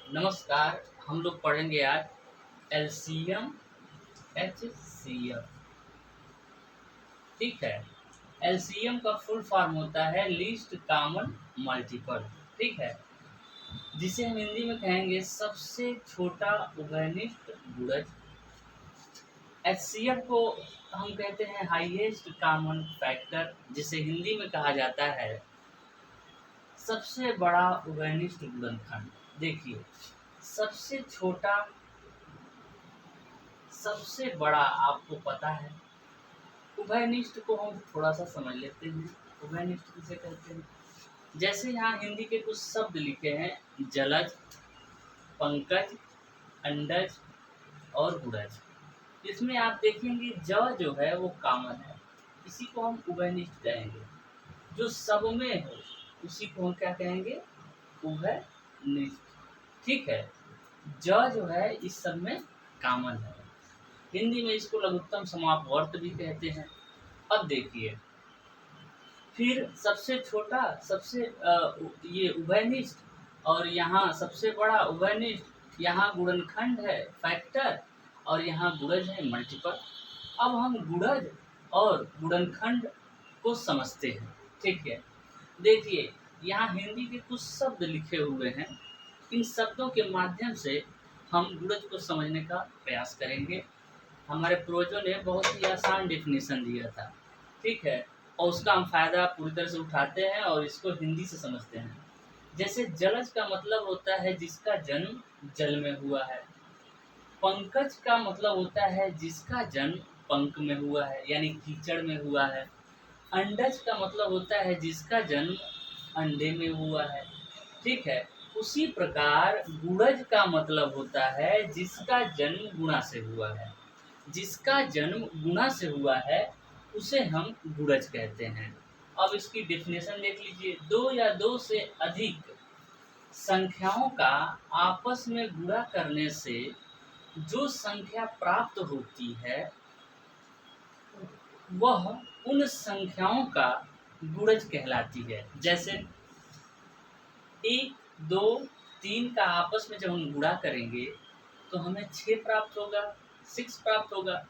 नमस्कार। हम लोग पढ़ेंगे आज एलसीएम एचसीएफ। ठीक है। एलसीएम का फुल फॉर्म होता है लीस्ट कॉमन मल्टीपल। ठीक है, जिसे हम हिंदी में कहेंगे सबसे छोटा उभयनिष्ठ गुणज। एचसीएफ को हम कहते हैं हाईएस्ट कॉमन फैक्टर, जिसे हिंदी में कहा जाता है सबसे बड़ा उभयनिष्ठ गुणनखंड। देखिए, सबसे छोटा, सबसे बड़ा आपको पता है। उभयनिष्ठ को हम थोड़ा सा समझ लेते हैं। उभयनिष्ठ किसे कहते हैं? जैसे यहाँ हिंदी के कुछ शब्द लिखे हैं, जलज, पंकज, अंडज और गुड़ज। इसमें आप देखेंगे ज जो है वो कॉमन है, इसी को हम उभयनिष्ठ कहेंगे। जो सब में हो उसी को हम क्या कहेंगे? उभयनिष्ठ। ठीक है। ज जो है इस सब में कॉमन है। हिंदी में इसको लघुत्तम समापवर्त भी कहते हैं। अब देखिए, फिर सबसे छोटा, सबसे ये उभयनिष्ठ, और यहाँ सबसे बड़ा उभयनिष्ठ, यहाँ गुणनखंड है फैक्टर, और यहाँ गुणज है मल्टीपल। अब हम गुणज और गुणनखंड को समझते हैं। ठीक है। देखिए, यहाँ हिंदी के कुछ शब्द लिखे हुए हैं। इन शब्दों के माध्यम से हम गुणज को समझने का प्रयास करेंगे। हमारे पूर्वजों ने बहुत ही आसान डेफिनेशन दिया था। ठीक है, और उसका हम फायदा पूरी तरह से उठाते हैं और इसको हिंदी से समझते हैं। जैसे जलज का मतलब होता है जिसका जन्म जल में हुआ है। पंकज का मतलब होता है जिसका जन्म पंख में हुआ है, यानी कीचड़ में हुआ है। अंडज का मतलब होता है जिसका जन्म अंडे में हुआ है। ठीक है। उसी प्रकार गुणज का मतलब होता है जिसका जन्म गुणा से हुआ है। जिसका जन्म गुणा से हुआ है उसे हम गुणज कहते हैं। अब इसकी डेफिनेशन देख लीजिए। दो या दो से अधिक संख्याओं का आपस में गुणा करने से जो संख्या प्राप्त होती है वह उन संख्याओं का गुणज कहलाती है। जैसे 1, 2, 3 का आपस में जब हम गुणा करेंगे तो हमें 6 प्राप्त होगा, 6 प्राप्त होगा।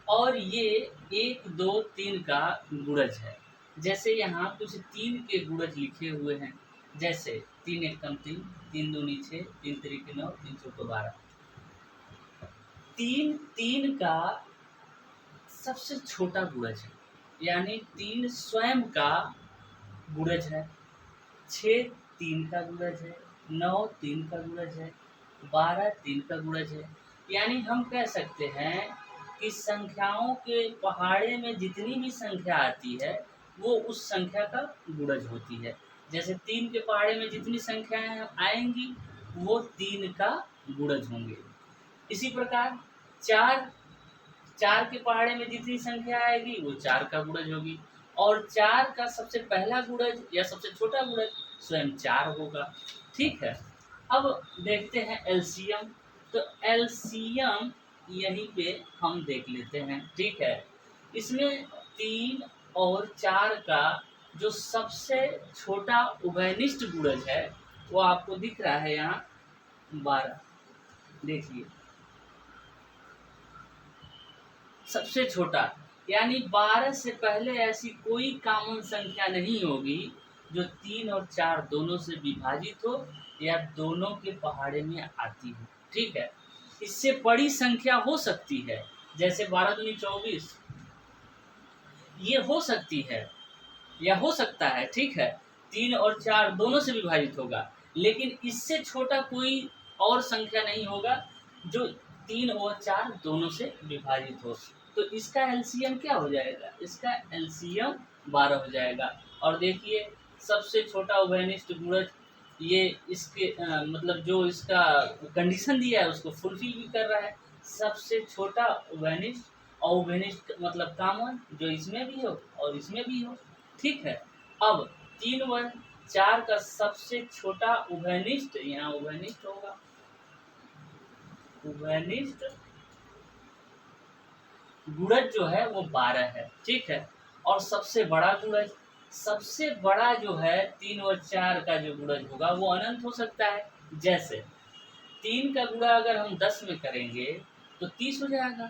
और ये 1, 2, 3 का गुणज है। जैसे यहाँ कुछ 3 के गुणज लिखे हुए हैं। जैसे 3 एकम 3, 3 दूनी 6, 3 तिरिक 9, 3 चौको 12। 3 3 का सबसे छोटा गुणज है, यानी 3 स्वयं का गुणज है। 6 3 का गुणज है, 9 3 का गुणज है, 12 3 का गुणज है। यानी हम कह सकते हैं कि संख्याओं के पहाड़े में जितनी भी संख्या आती है वो उस संख्या का गुणज होती है। जैसे 3 के पहाड़े में जितनी संख्याएं आएंगी वो 3 का गुणज होंगे। इसी प्रकार 4 4 के पहाड़े में जितनी संख्या आएगी वो 4 का गुणज होगी। और 4 का सबसे पहला गुणज या सबसे छोटा गुणज स्वयं 4 होगा। ठीक है। अब देखते हैं एलसीएम। तो एलसीएम यहीं पे हम देख लेते हैं। ठीक है। इसमें 3 और 4 का जो सबसे छोटा उभयनिष्ठ गुणज है वो आपको दिख रहा है यहाँ 12। देखिए, सबसे छोटा, यानी 12 से पहले ऐसी कोई कॉमन संख्या नहीं होगी जो 3 और 4 दोनों से विभाजित हो या दोनों के पहाड़े में आती हो। ठीक है। इससे बड़ी संख्या हो सकती है, जैसे 12 दूनी 24, ये हो सकती है या हो सकता है। ठीक है। 3 और 4 दोनों से विभाजित होगा, लेकिन इससे छोटा कोई और संख्या नहीं होगा जो 3 और 4 दोनों से विभाजित हो। तो इसका एलसीएम क्या हो जाएगा? इसका एलसीएम 12 हो जाएगा। और देखिए, सबसे छोटा उभयनिष्ठ गुणज, ये इसके मतलब जो इसका कंडीशन दिया है उसको फुलफिल भी कर रहा है। सबसे छोटा उभयनिष्ठ, और उभयनिष्ठ मतलब कॉमन, जो इसमें भी हो और इसमें भी हो। ठीक है। अब 3 व 4 का सबसे छोटा उभयनिष्ठ, यहाँ उभयनिष्ठ होगा, उभयनिष्ठ गुणज जो है वो 12 है। ठीक है। और सबसे बड़ा गुणज, सबसे बड़ा जो है 3 और 4 का जो गुणज होगा वो अनंत हो सकता है। जैसे 3 का गुणा अगर हम 10 में करेंगे तो 30 हो जाएगा।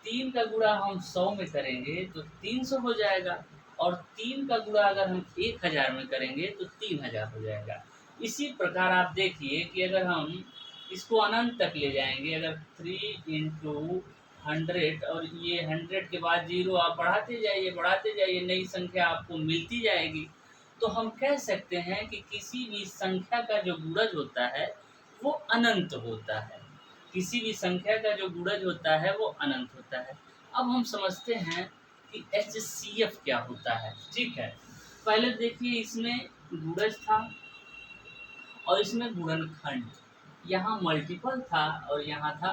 3 का गुणा हम 100 में करेंगे तो 300 हो जाएगा। और 3 का गुणा अगर हम 1000 में करेंगे तो 3000 हो जाएगा। इसी प्रकार आप देखिए कि अगर हम इसको अनंत तक ले जाएंगे, अगर 3 इंटू 100 और ये 100 के बाद 0 आप बढ़ाते जाइए, नई संख्या आपको मिलती जाएगी। तो हम कह सकते हैं कि किसी भी संख्या का जो गुणज होता है वो अनंत होता है। किसी भी संख्या का जो गुणज होता है वो अनंत होता है। अब हम समझते हैं कि HCF क्या होता है। ठीक है, पहले देखिए इसमें गुणज था और इसमें गुणनखंड, यहाँ मल्टीपल था और यहाँ था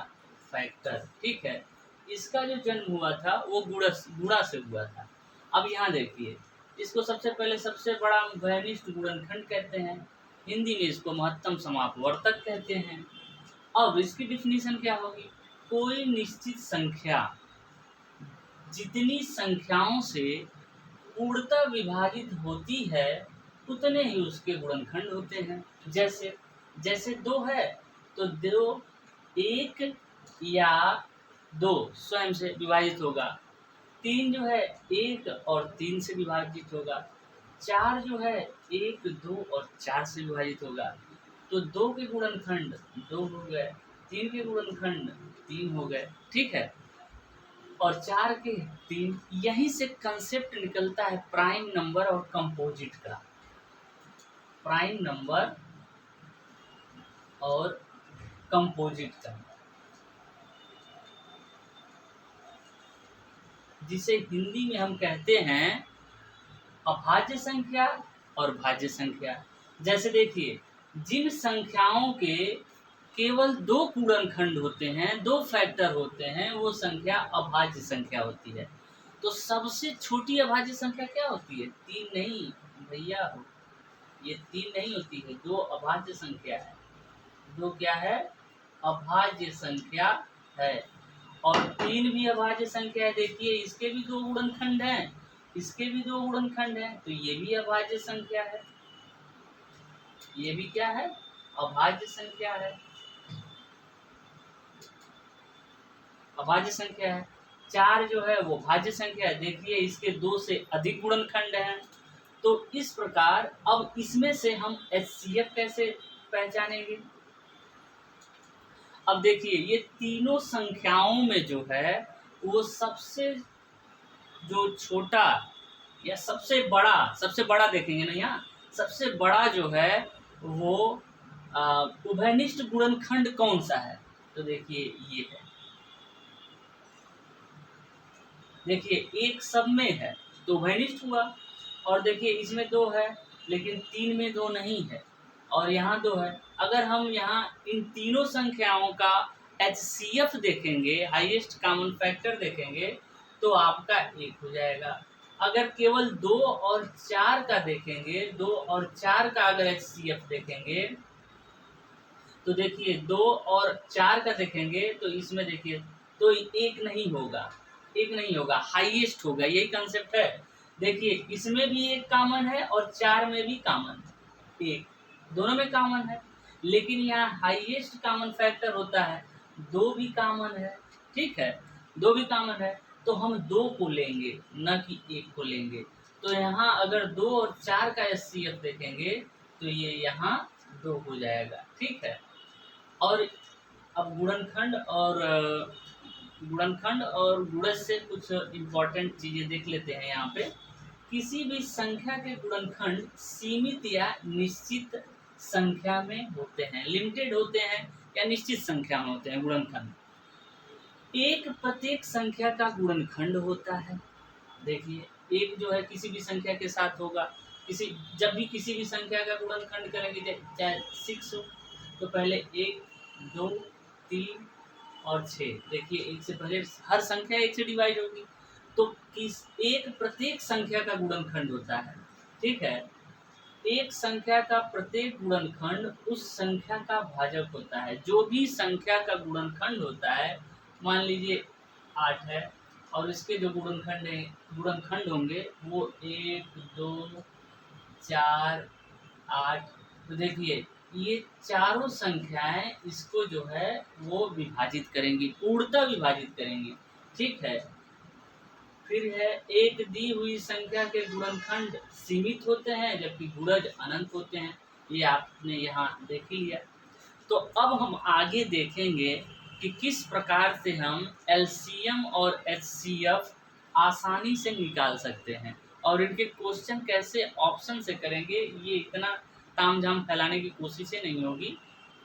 फैक्टर। ठीक है, इसका जो जन्म हुआ था वो गुणा से हुआ था। अब यहाँ देखिए, इसको सबसे पहले सबसे बड़ा घनिष्ठ गुणनखंड कहते हैं, हिंदी में इसको महत्तम समापवर्तक कहते हैं। अब इसकी डिफिनीशन क्या होगी? कोई निश्चित संख्या जितनी संख्याओं से पूर्णतः विभाजित होती है उतने ही उसके गुणनखंड होते हैं। जैसे जैसे 2 है तो 2 1 या 2 स्वयं से विभाजित होगा। 3 जो है 1 और 3 से विभाजित होगा। 4 जो है 1 2 और 4 से विभाजित होगा। तो 2 के गुणनखंड 2 हो गए, 3 के गुणनखंड 3 हो गए। ठीक है, और 4 के 3। यहीं से कंसेप्ट निकलता है प्राइम नंबर और कंपोजिट का। प्राइम नंबर और कंपोजिट का, जिसे हिंदी में हम कहते हैं अभाज्य संख्या और भाज्य संख्या। जैसे देखिए, जिन संख्याओं के केवल 2 पूर्णखंड होते हैं, 2 फैक्टर होते हैं, वो संख्या अभाज्य संख्या होती है। तो सबसे छोटी अभाज्य संख्या क्या होती है? 3 नहीं भैया, ये 3 नहीं होती है, 2 अभाज्य संख्या है। 2 क्या है? अभाज्य संख्या है। और 3 भी अभाज्य संख्या है। देखिए, इसके भी 2 गुणनखंड हैं, इसके भी 2 गुणनखंड हैं, तो ये भी अभाज्य संख्या है। ये भी क्या है? अभाज्य संख्या है, अभाज्य संख्या है। 4 जो है वो भाज्य संख्या है। देखिए, इसके 2 से अधिक गुणनखंड हैं। तो इस प्रकार अब इसमें से हम HCF कैसे पहचानेंगे? अब देखिए, ये तीनों संख्याओं में जो है वो सबसे जो छोटा या सबसे बड़ा देखेंगे ना, यहाँ सबसे बड़ा जो है वो उभयनिष्ठ गुणनखंड कौन सा है? तो देखिए ये है। देखिए, एक सब में है तो उभयनिष्ठ हुआ। और देखिए, इसमें 2 है लेकिन 3 में 2 नहीं है, और यहाँ 2 है। अगर हम यहाँ इन तीनों संख्याओं का HCF देखेंगे, हाईएस्ट कॉमन फैक्टर देखेंगे, तो आपका 1 हो जाएगा। अगर केवल 2 और 4 का देखेंगे, 2 और 4 का अगर HCF देखेंगे, तो देखिए 2 और 4 का देखेंगे तो इसमें देखिए तो 1 नहीं होगा, 1 नहीं होगा, हाईएस्ट होगा। यही कंसेप्ट है। देखिए, इसमें भी 1 कॉमन है और 4 में भी कॉमन है, 1 दोनों में कॉमन है। लेकिन यहाँ हाईएस्ट कॉमन फैक्टर होता है, 2 भी कॉमन है। ठीक है, 2 भी कॉमन है, तो हम 2 को लेंगे न कि 1 को लेंगे। तो यहाँ अगर 2 और 4 का HCF देखेंगे तो ये यहाँ 2 हो जाएगा। ठीक है, और अब गुणनखंड और गुणज से कुछ इम्पोर्टेंट चीजें देख लेते हैं। यहाँ पे किसी भी संख्या के गुणनखंड सीमित या निश्चित संख्या में होते हैं, लिमिटेड होते हैं या निश्चित संख्या में होते हैं गुणनखंड। एक प्रत्येक संख्या का गुणनखंड होता है। देखिए, एक जो है किसी भी संख्या के साथ होगा, जब भी किसी भी संख्या का गुणनखंड करेंगे, चाहे 6 हो तो पहले 1 2 3 और 6। देखिए, 1 से पहले हर संख्या 1 से डिवाइड होगी, तो एक प्रत्येक संख्या का गुणनखंड होता है। ठीक है, एक संख्या का प्रत्येक गुणनखंड उस संख्या का भाजक होता है। जो भी संख्या का गुणनखंड होता है, मान लीजिए 8 है और इसके जो गुणनखंड होंगे वो 1 2 4 8। तो देखिए, ये चारों संख्याएं इसको जो है वो विभाजित करेंगी, पूर्णतः विभाजित करेंगी। ठीक है। फिर है एक दी हुई संख्या के गुणनखंड सीमित होते हैं जबकि गुणज अनंत होते हैं। ये आपने यहाँ देख ही लिया। तो अब हम आगे देखेंगे कि किस प्रकार से हम एलसीएम और एचसीएफ आसानी से निकाल सकते हैं और इनके क्वेश्चन कैसे ऑप्शन से करेंगे। ये इतना तामझाम फैलाने की कोशिशें नहीं होगी,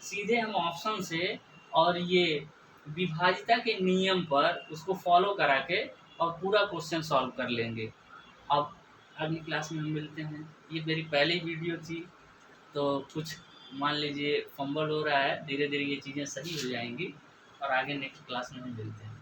सीधे हम ऑप्शन से और ये विभाजिता के नियम पर उसको फॉलो करा के और पूरा क्वेश्चन सॉल्व कर लेंगे। अब अगली क्लास में हम मिलते हैं। ये मेरी पहली वीडियो थी तो कुछ मान लीजिए फंबल हो रहा है, धीरे धीरे ये चीज़ें सही हो जाएंगी और आगे नेक्स्ट क्लास में हम मिलते हैं।